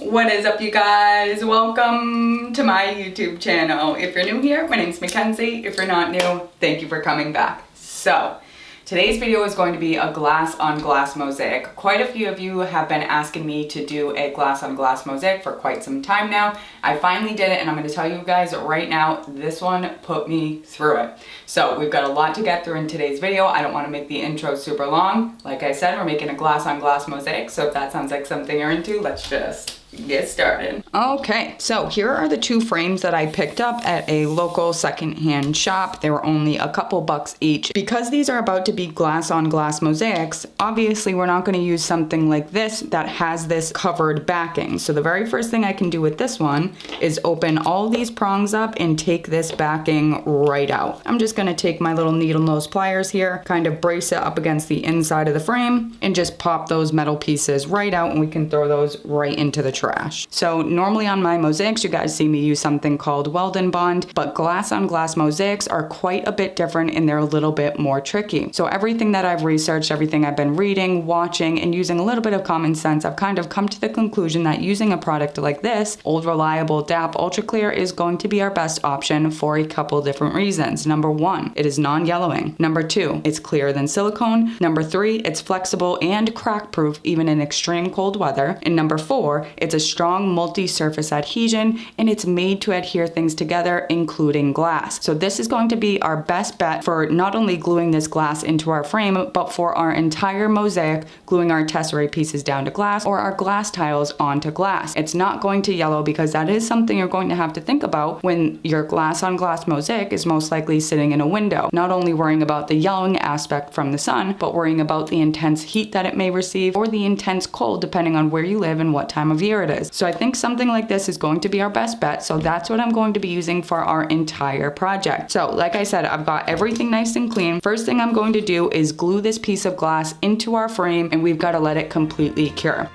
What is up, you guys? Welcome to my YouTube channel. If you're new here, my name's Mackenzie. If you're not new, thank you for coming back. So today's video is going to be a glass on glass mosaic. Quite a few of you have been asking me to do a glass on glass mosaic for quite some time now. I finally did it, and I'm going to tell you guys right now, this one put me through it. So we've got a lot to get through in today's video. I don't want to make the intro super long. Like I said, we're making a glass on glass mosaic, so if that sounds like something you're into, let's just get started. Okay, so here are the two frames that I picked up at a local secondhand shop. They were only a couple bucks each. Because these are about to be glass on glass mosaics, obviously we're not going to use something like this that has this covered backing. So the very first thing I can do with this one is open all these prongs up and take this backing right out. I'm just going to take my little needle nose pliers here, kind of brace it up against the inside of the frame, and just pop those metal pieces right out, and we can throw those right into the trash. So normally on my mosaics, you guys see me use something called Weld and Bond, but glass on glass mosaics are quite a bit different and they're a little bit more tricky. So everything that I've researched, everything I've been reading, watching, and using a little bit of common sense, I've kind of come to the conclusion that using a product like this, Old Reliable DAP Ultra Clear, is going to be our best option for a couple different reasons. Number one, it is non-yellowing. Number two, it's clearer than silicone. Number three, it's flexible and crack proof even in extreme cold weather. And number four, it's a strong multi-surface adhesion, and it's made to adhere things together, including glass. So this is going to be our best bet for not only gluing this glass into our frame, but for our entire mosaic, gluing our tesserae pieces down to glass or our glass tiles onto glass. It's not going to yellow, because that is something you're going to have to think about when your glass on glass mosaic is most likely sitting in a window. Not only worrying about the yellowing aspect from the sun, but worrying about the intense heat that it may receive or the intense cold depending on where you live and what time of year it is. So I think something like this is going to be our best bet. So that's what I'm going to be using for our entire project. So like I said, I've got everything nice and clean. First thing I'm going to do is glue this piece of glass into our frame, and we've got to let it completely cure.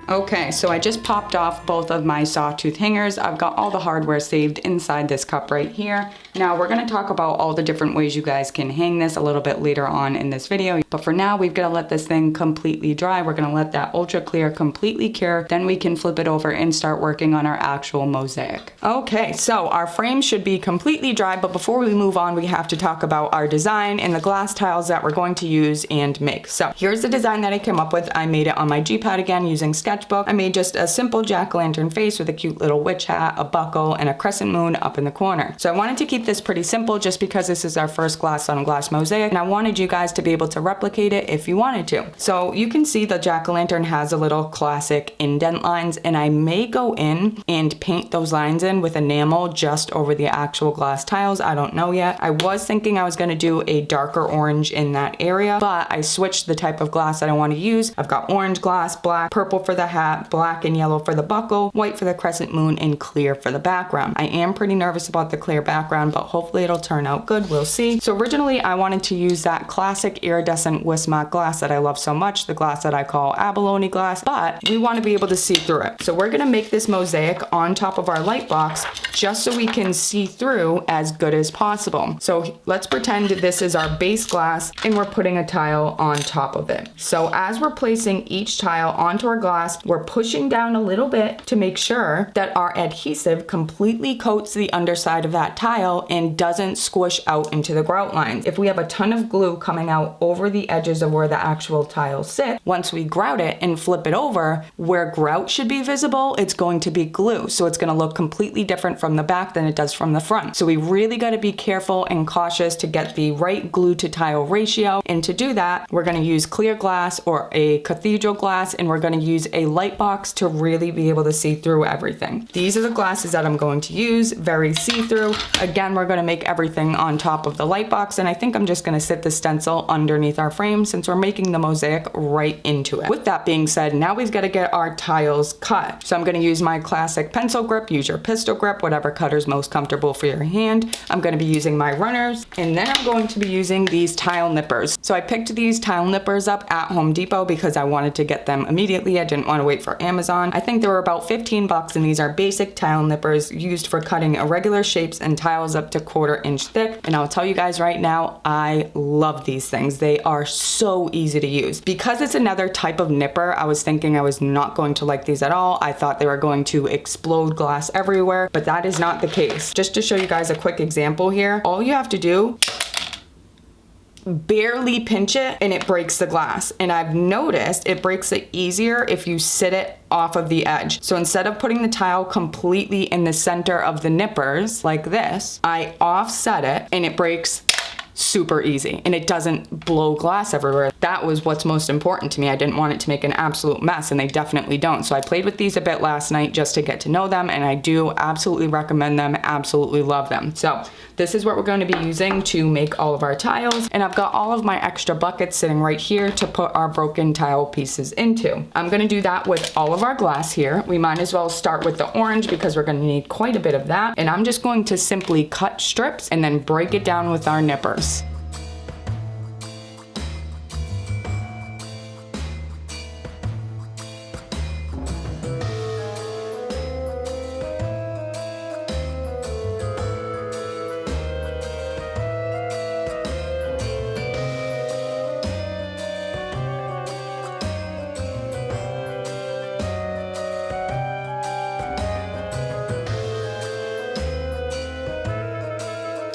Okay, so I just popped off both of my sawtooth hangers. I've got all the hardware saved inside this cup right here. Now we're gonna talk about all the different ways you guys can hang this a little bit later on in this video. But for now, we've gotta let this thing completely dry. We're gonna let that ultra clear completely cure. Then we can flip it over and start working on our actual mosaic. Okay, so our frame should be completely dry, but before we move on, we have to talk about our design and the glass tiles that we're going to use and make. So here's the design that I came up with. I made it on my G-pad again using sketchbook. I made just a simple jack-o'-lantern face with a cute little witch hat, a buckle, and a crescent moon up in the corner. So I wanted to keep this pretty simple just because this is our first glass on glass mosaic, and I wanted you guys to be able to replicate it if you wanted to. So you can see the jack-o'-lantern has a little classic indent lines, and I may go in and paint those lines in with enamel just over the actual glass tiles. I don't know yet. I was thinking I was going to do a darker orange in that area, but I switched the type of glass that I want to use. I've got orange glass, black, purple for the hat, black and yellow for the buckle, white for the crescent moon, and clear for the background. I am pretty nervous about the clear background, but hopefully it'll turn out good. We'll see. So originally I wanted to use that classic iridescent Wismach glass that I love so much, the glass that I call abalone glass, but we want to be able to see through it. So we're going to make this mosaic on top of our light box just so we can see through as good as possible. So let's pretend this is our base glass and we're putting a tile on top of it. So as we're placing each tile onto our glass, we're pushing down a little bit to make sure that our adhesive completely coats the underside of that tile and doesn't squish out into the grout lines. If we have a ton of glue coming out over the edges of where the actual tiles sit, once we grout it and flip it over, where grout should be visible, it's going to be glue. So it's going to look completely different from the back than it does from the front. So we really got to be careful and cautious to get the right glue to tile ratio. And to do that, we're going to use clear glass or a cathedral glass, and we're going to use a light box to really be able to see through everything. These are the glasses that I'm going to use, very see-through. Again, we're going to make everything on top of the light box, and I think I'm just going to sit the stencil underneath our frame since we're making the mosaic right into it. With that being said, now we've got to get our tiles cut. So I'm going to use my classic pencil grip, use your pistol grip, whatever cutter's most comfortable for your hand. I'm going to be using my runners, and then I'm going to be using these tile nippers. So I picked these tile nippers up at Home Depot because I wanted to get them immediately. I didn't want to wait for Amazon. I think they were about 15 bucks, and these are basic tile nippers used for cutting irregular shapes and tiles up to 1/4 inch thick. And I'll tell you guys right now, I love these things. They are so easy to use. Because it's another type of nipper, I was thinking I was not going to like these at all. I thought they were going to explode glass everywhere, but that is not the case. Just to show you guys a quick example here, all you have to do, barely pinch it and it breaks the glass. And I've noticed it breaks it easier if you sit it off of the edge. So instead of putting the tile completely in the center of the nippers like this, I offset it and it breaks super easy and it doesn't blow glass everywhere. That was what's most important to me. I didn't want it to make an absolute mess, and they definitely don't. So I played with these a bit last night just to get to know them, and I do absolutely recommend them, absolutely love them. So this is what we're going to be using to make all of our tiles, and I've got all of my extra buckets sitting right here to put our broken tile pieces into. I'm going to do that with all of our glass here. We might as well start with the orange because we're going to need quite a bit of that, and I'm just going to simply cut strips and then break it down with our nippers.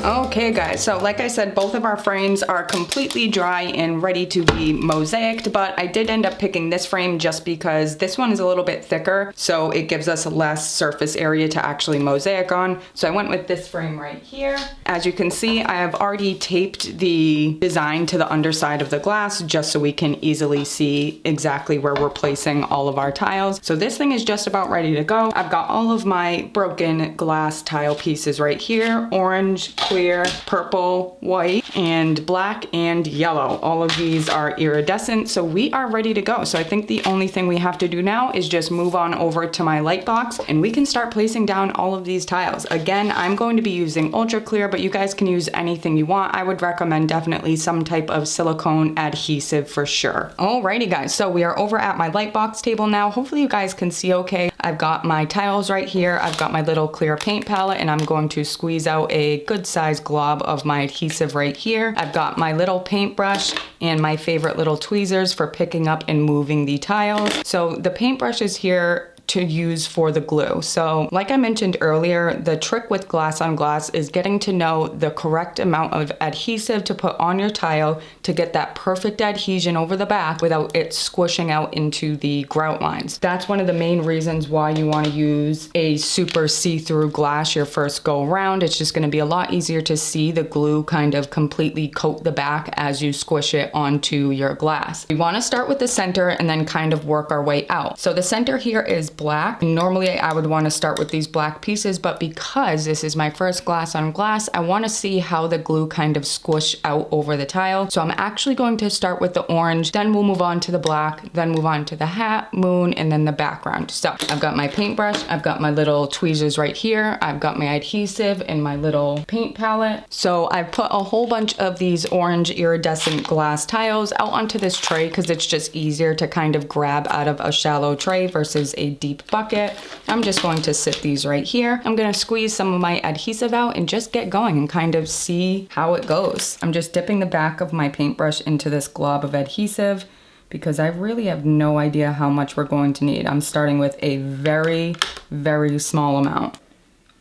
Okay guys, so like I said, both of our frames are completely dry and ready to be mosaiced, but I did end up picking this frame just because this one is a little bit thicker, so it gives us less surface area to actually mosaic on. So I went with this frame right here. As you can see, I have already taped the design to the underside of the glass just so we can easily see exactly where we're placing all of our tiles. So this thing is just about ready to go. I've got all of my broken glass tile pieces right here, orange, clear, purple, white, and black and yellow. All of these are iridescent, so we are ready to go. So I think the only thing we have to do now is just move on over to my light box and we can start placing down all of these tiles. Again, I'm going to be using ultra clear, but you guys can use anything you want. I would recommend definitely some type of silicone adhesive for sure. Alrighty guys, so we are over at my light box table now. Hopefully you guys can see okay. I've got my tiles right here. I've got my little clear paint palette, and I'm going to squeeze out a good size glob of my adhesive right here. I've got my little paintbrush and my favorite little tweezers for picking up and moving the tiles. So the paintbrush is here to use for the glue. So like I mentioned earlier, the trick with glass on glass is getting to know the correct amount of adhesive to put on your tile to get that perfect adhesion over the back without it squishing out into the grout lines. That's one of the main reasons why you want to use a super see-through glass your first go around. It's just going to be a lot easier to see the glue kind of completely coat the back as you squish it onto your glass. We want to start with the center and then kind of work our way out. So the center here is black. Normally I would want to start with these black pieces, but because this is my first glass on glass, I want to see how the glue kind of squish out over the tile. So I'm actually going to start with the orange, then we'll move on to the black, then move on to the hat, moon, and then the background. So I've got my paintbrush, I've got my little tweezers right here, I've got my adhesive and my little paint palette. So I've put a whole bunch of these orange iridescent glass tiles out onto this tray because it's just easier to kind of grab out of a shallow tray versus a deep bucket. I'm just going to sit these right here. I'm going to squeeze some of my adhesive out and just get going and kind of see how it goes. I'm just dipping the back of my paintbrush into this glob of adhesive because I really have no idea how much we're going to need. I'm starting with a very, very small amount.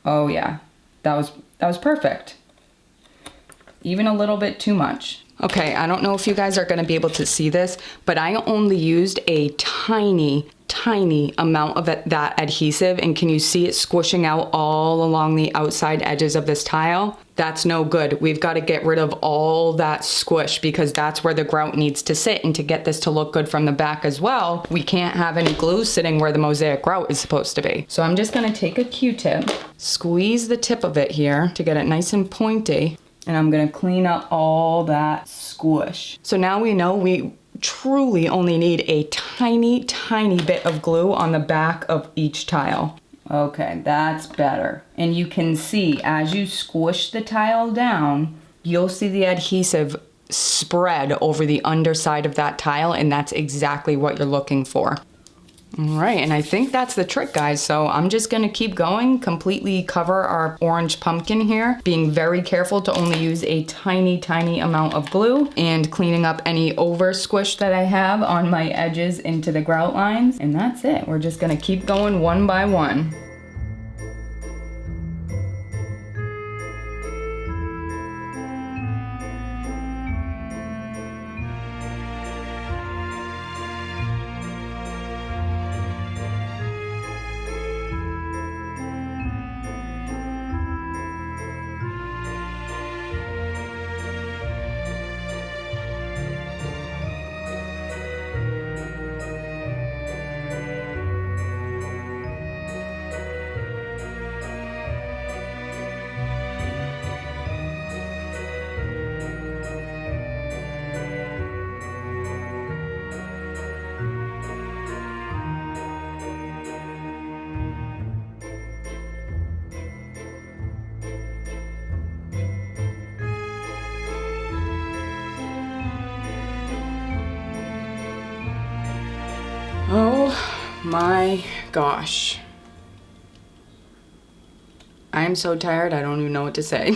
Oh yeah, that was perfect. Even a little bit too much. Okay, I don't know if you guys are gonna be able to see this, but I only used a tiny amount of that adhesive, and can you see it squishing out all along the outside edges of this tile? That's no good. We've got to get rid of all that squish because that's where the grout needs to sit, and to get this to look good from the back as well, we can't have any glue sitting where the mosaic grout is supposed to be. So I'm just gonna take a Q-tip, squeeze the tip of it here to get it nice and pointy, and I'm gonna clean up all that squish. So now we know we truly only need a tiny bit of glue on the back of each tile. Okay, that's better. And you can see as you squish the tile down, you'll see the adhesive spread over the underside of that tile, and that's exactly what you're looking for. All right, and I think that's the trick, guys. So I'm just gonna keep going, completely cover our orange pumpkin here, being very careful to only use a tiny, tiny amount of glue, and cleaning up any over squish that I have on my edges into the grout lines. And that's it. We're just gonna keep going one by one. Oh my gosh. I'm so tired, I don't even know what to say.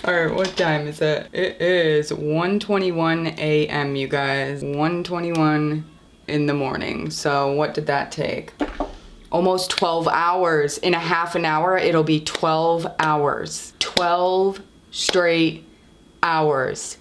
Alright, what time is it? It is 1:21 a.m. you guys. 1:21 in the morning. So what did that take? Almost 12 hours. In a half an hour, it'll be 12 hours. 12 straight hours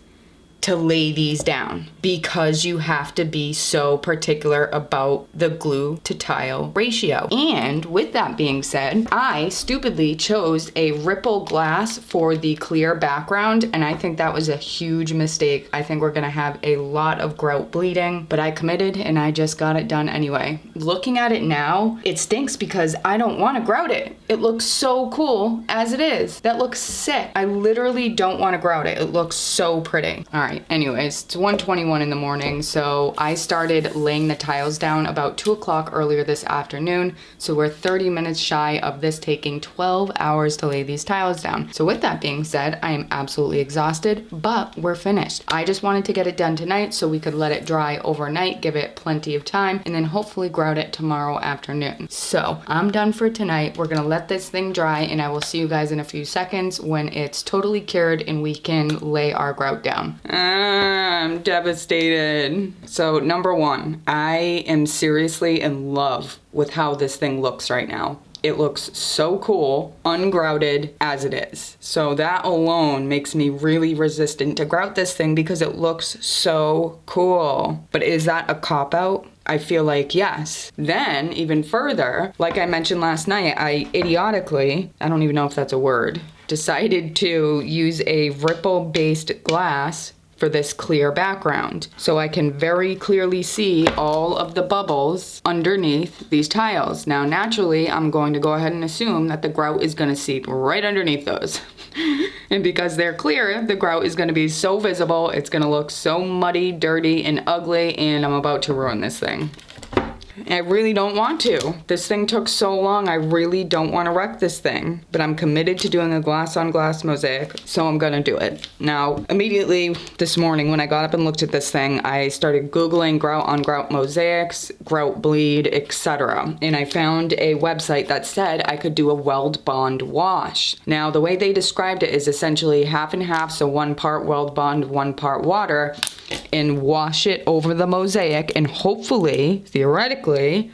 to lay these down, because you have to be so particular about the glue to tile ratio. And with that being said, I stupidly chose a ripple glass for the clear background, and I think that was a huge mistake. I think we're gonna have a lot of grout bleeding, but I committed and I just got it done anyway. Looking at it now, it stinks because I don't want to grout it. It looks so cool as it is. That looks sick. I literally don't want to grout it. It looks so pretty. All right, anyways, it's 1:21 in the morning, so I started laying the tiles down about 2 o'clock earlier this afternoon, so we're 30 minutes shy of this taking 12 hours to lay these tiles down. So with that being said, I am absolutely exhausted, but we're finished. I just wanted to get it done tonight so we could let it dry overnight, give it plenty of time, and then hopefully grout it tomorrow afternoon. So I'm done for tonight. We're gonna let this thing dry, and I will see you guys in a few seconds when it's totally cured and we can lay our grout down. I'm devastated. So number one, I am seriously in love with how this thing looks right now. It looks so cool, ungrouted as it is. So that alone makes me really resistant to grout this thing because it looks so cool. But is that a cop-out? I feel like yes. Then, even further, like I mentioned last night, I idiotically, I don't even know if that's a word, decided to use a ripple-based glass for this clear background, so I can very clearly see all of the bubbles underneath these tiles. Now naturally I'm going to go ahead and assume that the grout is going to seep right underneath those. And because they're clear, the grout is going to be so visible, it's going to look so muddy, dirty, and ugly, and I'm about to ruin this thing. I really don't want to. This thing took so long, I really don't want to wreck this thing. But I'm committed to doing a glass on glass mosaic, so I'm gonna do it. Now, immediately this morning when I got up and looked at this thing, I started Googling grout on grout mosaics, grout bleed, etc. And I found a website that said I could do a Weld bond wash. Now, the way they described it is essentially half and half, so 1 part Weld bond, 1 part water, and wash it over the mosaic, and hopefully, theoretically,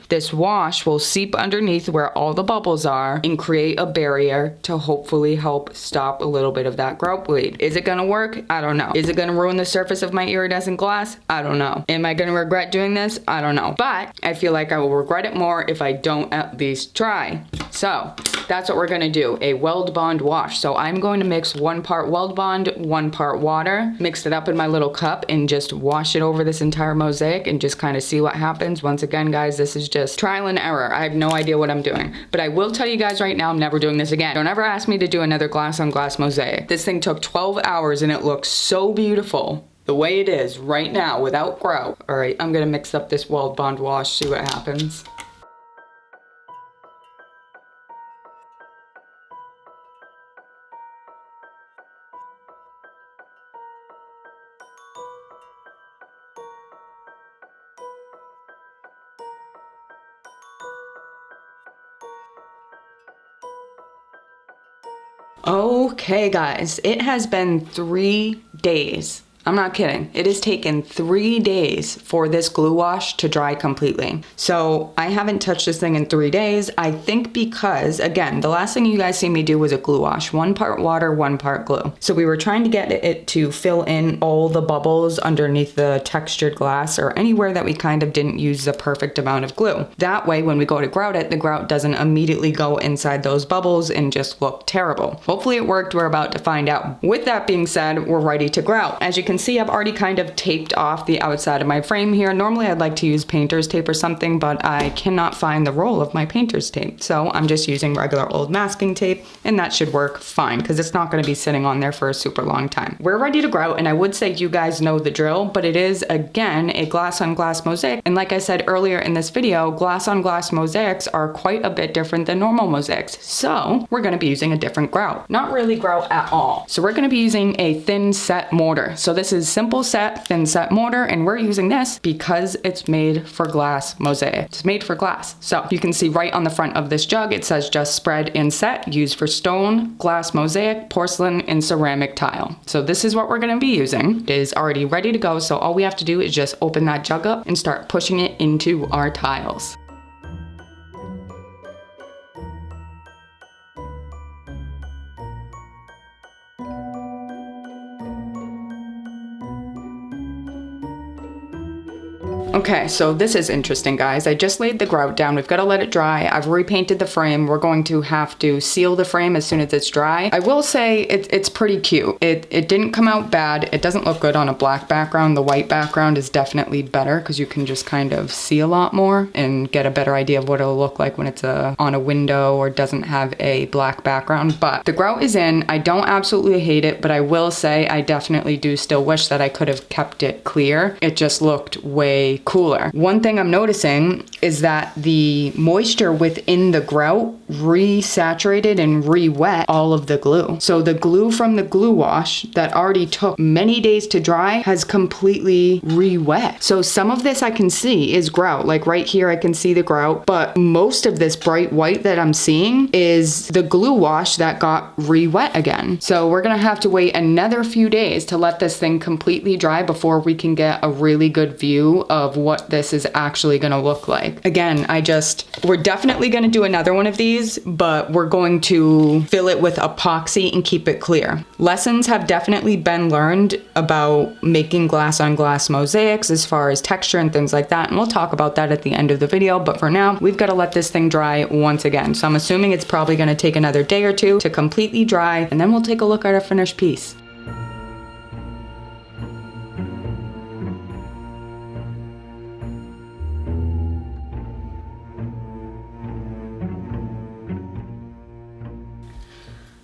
this wash will seep underneath where all the bubbles are and create a barrier to hopefully help stop a little bit of that grout bleed. Is it gonna work? I don't know. Is it gonna ruin the surface of my iridescent glass? I don't know. Am I gonna regret doing this? I don't know. But I feel like I will regret it more if I don't at least try. So that's what we're gonna do, a Weld bond wash. So I'm going to mix 1 part Weld bond, 1 part water, mix it up in my little cup, and just wash it over this entire mosaic and just kind of see what happens. Once again, guys, this is just trial and error. I have no idea what I'm doing. But I will tell you guys right now, I'm never doing this again. Don't ever ask me to do another glass on glass mosaic. This thing took 12 hours and it looks so beautiful the way it is right now without grout. All right, I'm gonna mix up this Weld bond wash, see what happens. Okay guys, it has been 3 days. I'm not kidding. It has taken 3 days for this glue wash to dry completely. So I haven't touched this thing in 3 days. I think because, again, the last thing you guys see me do was a glue wash. 1 part water, 1 part glue. So we were trying to get it to fill in all the bubbles underneath the textured glass or anywhere that we kind of didn't use the perfect amount of glue. That way, when we go to grout it, the grout doesn't immediately go inside those bubbles and just look terrible. Hopefully it worked. We're about to find out. With that being said, we're ready to grout. As you can see, I've already kind of taped off the outside of my frame here. Normally I'd like to use painter's tape or something, but I cannot find the roll of my painter's tape. So I'm just using regular old masking tape, and that should work fine because it's not going to be sitting on there for a super long time. We're ready to grout, and I would say you guys know the drill, but it is, again, a glass on glass mosaic. And like I said earlier in this video, glass on glass mosaics are quite a bit different than normal mosaics. So we're going to be using a different grout. Not really grout at all. So we're going to be using a thin set mortar. So this is simple set, thin set mortar, and we're using this because it's made for glass mosaic. It's made for glass. So you can see right on the front of this jug, it says just spread and set, used for stone, glass mosaic, porcelain, and ceramic tile. So this is what we're going to be using. It is already ready to go. So all we have to do is just open that jug up and start pushing it into our tiles. Okay, so this is interesting, guys. I just laid the grout down. We've got to let it dry. I've repainted the frame. We're going to have to seal the frame as soon as it's dry. I will say it's pretty cute. It didn't come out bad. It doesn't look good on a black background. The white background is definitely better because you can just kind of see a lot more and get a better idea of what it'll look like when it's on a window or doesn't have a black background. But the grout is in. I don't absolutely hate it, but I will say I definitely do still wish that I could have kept it clear. It just looked way cooler. One thing I'm noticing is that the moisture within the grout re-saturated and re-wet all of the glue. So the glue from the glue wash that already took many days to dry has completely re-wet. So some of this I can see is grout. Like right here I can see the grout, but most of this bright white that I'm seeing is the glue wash that got re-wet again. So we're gonna have to wait another few days to let this thing completely dry before we can get a really good view of what this is actually gonna look like. Again, we're definitely gonna do another one of these, but we're going to fill it with epoxy and keep it clear. Lessons have definitely been learned about making glass on glass mosaics as far as texture and things like that, and we'll talk about that at the end of the video, but for now, we've gotta let this thing dry once again. So I'm assuming it's probably gonna take another day or two to completely dry, and then we'll take a look at our finished piece.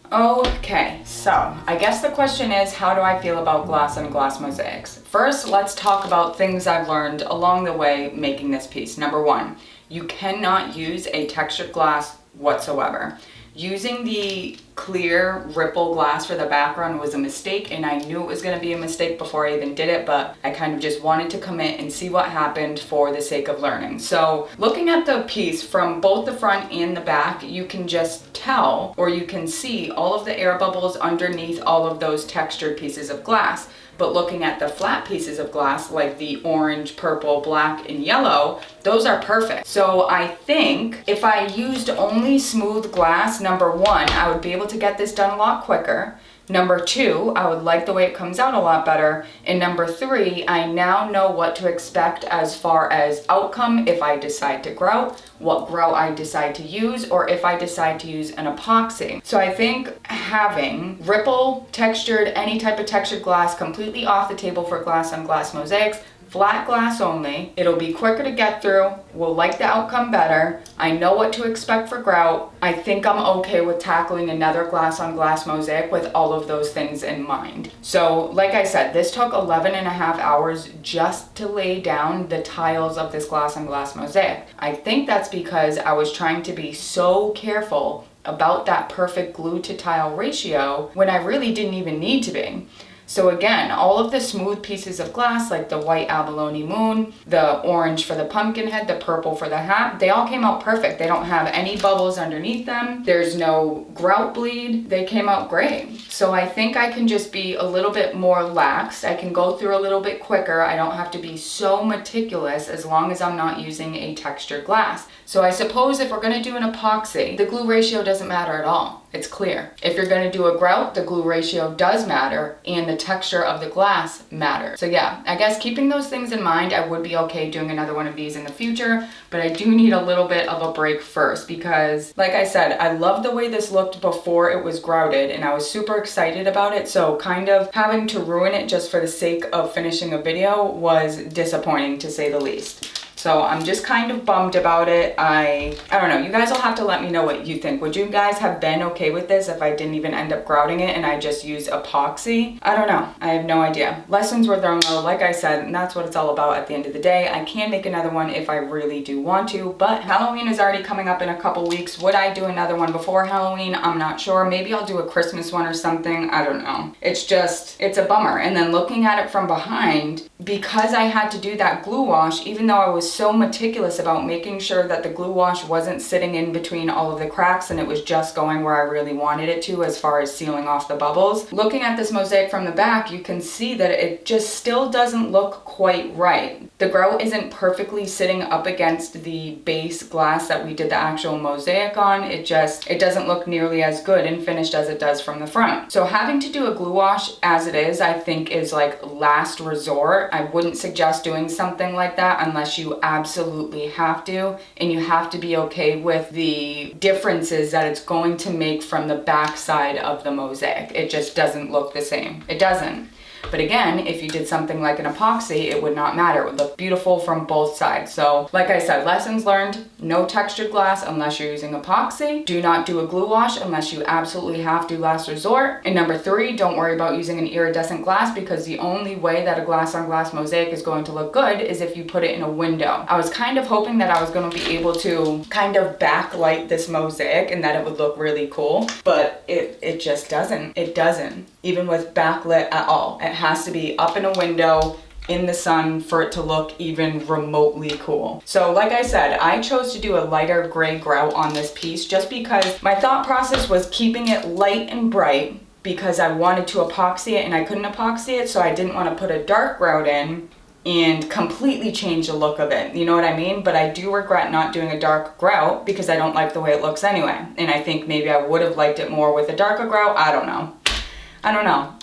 Okay, so I guess the question is, how do I feel about glass and glass mosaics? First, let's talk about things I've learned along the way making this piece. Number 1, you cannot use a textured glass whatsoever. Using the clear ripple glass for the background was a mistake, and I knew it was going to be a mistake before I even did it, but I kind of just wanted to commit and see what happened for the sake of learning. So looking at the piece from both the front and the back, you can just tell, or you can see all of the air bubbles underneath all of those textured pieces of glass. But looking at the flat pieces of glass, like the orange, purple, black, and yellow, those are perfect. So I think if I used only smooth glass, number 1, I would be able to get this done a lot quicker. Number 2, I would like the way it comes out a lot better. And number 3, I now know what to expect as far as outcome if I decide to grout, what grout I decide to use, or if I decide to use an epoxy. So I think having ripple, textured, any type of textured glass completely off the table for glass on glass mosaics, flat glass only, it'll be quicker to get through, we'll like the outcome better, I know what to expect for grout, I think I'm okay with tackling another glass on glass mosaic with all of those things in mind. So like I said, this took 11.5 hours just to lay down the tiles of this glass on glass mosaic. I think that's because I was trying to be so careful about that perfect glue to tile ratio when I really didn't even need to be. So again, all of the smooth pieces of glass, like the white abalone moon, the orange for the pumpkin head, the purple for the hat, they all came out perfect. They don't have any bubbles underneath them. There's no grout bleed. They came out great. So I think I can just be a little bit more lax. I can go through a little bit quicker. I don't have to be so meticulous as long as I'm not using a textured glass. So I suppose if we're gonna do an epoxy, the glue ratio doesn't matter at all. It's clear. If you're gonna do a grout, the glue ratio does matter and the texture of the glass matters. So yeah, I guess keeping those things in mind, I would be okay doing another one of these in the future, but I do need a little bit of a break first because, like I said, I love the way this looked before it was grouted and I was super excited about it. So kind of having to ruin it just for the sake of finishing a video was disappointing, to say the least. So I'm just kind of bummed about it. I don't know. You guys will have to let me know what you think. Would you guys have been okay with this if I didn't even end up grouting it and I just used epoxy? I don't know. I have no idea. Lessons were learned though, like I said, and that's what it's all about at the end of the day. I can make another one if I really do want to, but Halloween is already coming up in a couple weeks. Would I do another one before Halloween? I'm not sure. Maybe I'll do a Christmas one or something. I don't know. It's a bummer. And then looking at it from behind, because I had to do that glue wash, even though I was so meticulous about making sure that the glue wash wasn't sitting in between all of the cracks and it was just going where I really wanted it to as far as sealing off the bubbles. Looking at this mosaic from the back, you can see that it just still doesn't look quite right. The grout isn't perfectly sitting up against the base glass that we did the actual mosaic on. It doesn't look nearly as good and finished as it does from the front. So having to do a glue wash as it is, I think is like last resort. I wouldn't suggest doing something like that unless you absolutely have to, and you have to be okay with the differences that it's going to make from the back side of the mosaic. It just doesn't look the same. It doesn't. But again, if you did something like an epoxy, it would not matter. It would look beautiful from both sides. So like I said, lessons learned, no textured glass unless you're using epoxy. Do not do a glue wash unless you absolutely have to, last resort. And number 3, don't worry about using an iridescent glass because the only way that a glass on glass mosaic is going to look good is if you put it in a window. I was kind of hoping that I was going to be able to kind of backlight this mosaic and that it would look really cool, but it just doesn't. It doesn't, even with backlit at all. It has to be up in a window in the sun for it to look even remotely cool. So like I said, I chose to do a lighter gray grout on this piece just because my thought process was keeping it light and bright because I wanted to epoxy it and I couldn't epoxy it, so I didn't want to put a dark grout in and completely change the look of it. You know what I mean? But I do regret not doing a dark grout because I don't like the way it looks anyway. And I think maybe I would have liked it more with a darker grout. I don't know.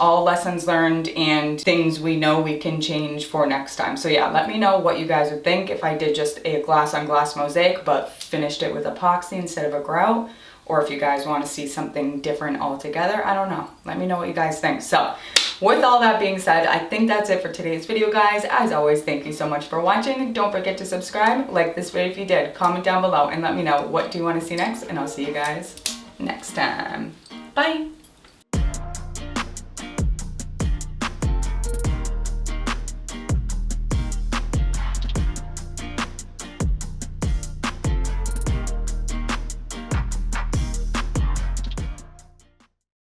All lessons learned and things we know we can change for next time. So yeah, let me know what you guys would think if I did just a glass on glass mosaic but finished it with epoxy instead of a grout, or if you guys want to see something different altogether. I don't know. Let me know what you guys think. So with all that being said, I think that's it for today's video, guys. As always, thank you so much for watching. Don't forget to subscribe, like this video if you did, comment down below, and let me know what do you want to see next, and I'll see you guys next time. Bye.